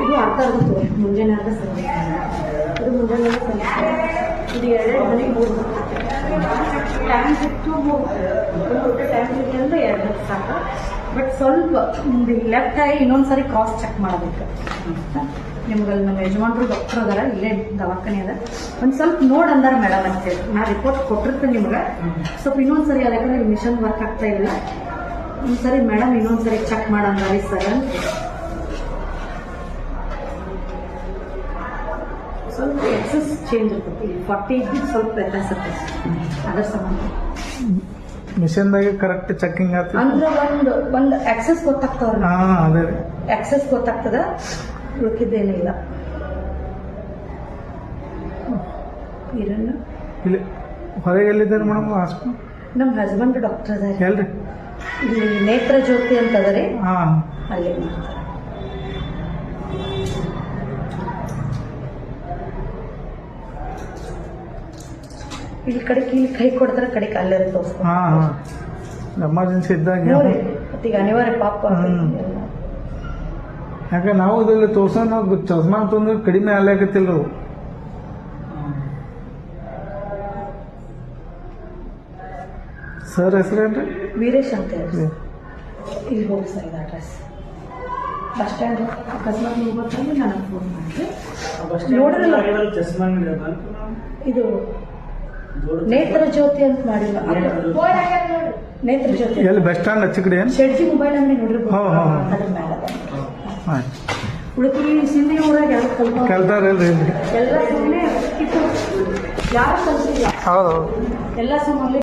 ಇದು ಅರ್ಧ ಮುಂಜಾನೆ ಅರ್ಧ ಸಂಜೆ. ಇದು ಮುಂಜಾನೆ ಸಂಜೆ. ಇದು 2 ಮನೆಗೆ 3 ಟೈಮ್ ಸಿಕ್ತು. ಟೈಮ್ ಸಿಗುತ್ತೆ ಅಂದರೆ 2 ಸಾಕು. ಬಟ್ ಸ್ವಲ್ಪ ಲೆಫ್ಟ್ ಆಗಿ ಇನ್ನೊಂದು ಸಾರಿ ಕ್ರಾಸ್ ಚೆಕ್ ಮಾಡಬೇಕು. ನಿಮ್ಗೆ ನಮ್ಮ ಯಜಮಾನ್ರು ಡಾಕ್ಟರ್ ಅದಾರ, ಇಲ್ಲೇ ದವಾಖಾನೆ ಅದ. ಒಂದು ಸ್ವಲ್ಪ ನೋಡಿ ಅಂದಾರ ಮೇಡಮ್ ಅಂತೇಳಿ ನಾ ರಿಪೋರ್ಟ್ ಕೊಟ್ಟಿರ್ತೇನೆ ನಿಮ್ಗೆ. ಸ್ವಲ್ಪ ಇನ್ನೊಂದು ಸರಿ ಅದ, ಯಾಕಂದ್ರೆ ಮಿಷನ್ ವರ್ಕ್ ಆಗ್ತಾ ಇಲ್ಲ. ಒಂದು ಸರಿ ಮೇಡಮ್ ಇನ್ನೊಂದು ಸರಿ ಚೆಕ್ ಮಾಡಂದಾರಿ ಸರ್. ಸ್ವಲ್ಪ ಎಕ್ಸಸ್ ಚೇಂಜ್ ಇರ್ತೈತಿ. 40 ಇದ್ದು ಸ್ವಲ್ಪ ವ್ಯತ್ಯಾಸ ಇರ್ತೈತಿ. ಅದರ ಸಂಬಂಧ ಮಿಷನ್ದಾಗೆ ಕರೆಕ್ಟ್ ಚೆಕಿಂಗ್ ಆಗ್ತದೆ ಅಂದ್ರೆ ಒಂದು ಎಕ್ಸಸ್ ಗೊತ್ತಾಗ್ತಾವ್ರ. ಅದೇ ಎಕ್ಸಸ್ ಗೊತ್ತಾಗ್ತದ, ಉಳ್ಕಿದ್ದೇನಿಲ್ಲ. ಇಲ್ಲಿ ಹೊರಗೆ ಎಲ್ಲಿದ್ದಾರೆ ಮೇಡಮ್ ಹಾಸ್ಪಿಟಲ್? ನಮ್ಮ ಹಸ್ಬೆಂಡ್ ಡಾಕ್ಟರ್ ಅದಾರ. ಎಲ್ರಿ? ಇಲ್ಲಿ ನೇತ್ರ ಜ್ಯೋತಿ ಅಂತ ಅದರಿ, ಹಾಂ ಅಲ್ಲಿ ಮಾಡ್ತಾರೆ. ಇಲ್ಲಿ ಕಡೆಗೆ ಇಲ್ಲಿ ಕೈ ಕೊಡ್ತಾರೆ, ಕಡೆಗೆ ಅಲ್ಲೇ ತೋರಿಸ್ತಾರೆ. ಹಾಂ ಹಾಂ ಎಮರ್ಜೆನ್ಸಿ ಇದ್ದಾಗ ನೋಡಿ ಈಗ ಅನಿವಾರ್ಯ ಪಾಪ. ಯಾಕೆ ನಾವು ಇದರಲ್ಲಿ ತೋರ್ಸೋಣ, ನಾವು ಚಸ್ಮಾ ಅಂತಂದ್ರೆ ಕಡಿಮೆ ಆಗ್ಲಾಕತ್ತಿಲ್ಲ ಅವು. ಸರ್ ಹೆಸರೇನ್ರಿ? ವೀರೇಶ್ ಅಂತ ಹೇಳಿ. ಇಲ್ಲಿ ಹೋಗಿ ಸರ್, ಇದು ಅಡ್ರೆಸ್ ಬಸ್ ಸ್ಟ್ಯಾಂಡ್. ಅಕಸ್ಮಾತ್ ನೀವು ಗೊತ್ತಾಗಿ ನನಗೆ ಫೋನ್ ಮಾಡಿರಿ. ನೋಡ್ರಲ್ಲ, ಇದು ನೇತ್ರ ಜ್ಯೋತಿ ಅಂತ ಮಾಡಿಲ್ಲ. ನೇತ್ರ ಜ್ಯೋತಿ ಎಲ್ಲಿ ಬಸ್ ಸ್ಟ್ಯಾಂಡ್ ಹಚ್ಚ ಕಡೆ ಶೆಡ್ಜಿ ಮೊಬೈಲ್ ಅಂಗಡಿ ನೋಡಿರ್ಬೋದು. ಅದ್ರ ಮೇಲೆ ಉಡುಪಿ ಸಿಂಧಿ ಊರಾಗ ಯಾರು ಕಲ್ತಾರಲ್ರಿ? ಎಲ್ಲ ಸುಮ್ಮನೆ ಯಾರು ಕಲ್ಸಿಲ್ಲ. ಹೌದು ಎಲ್ಲ ಸುಮ್ಮನೆ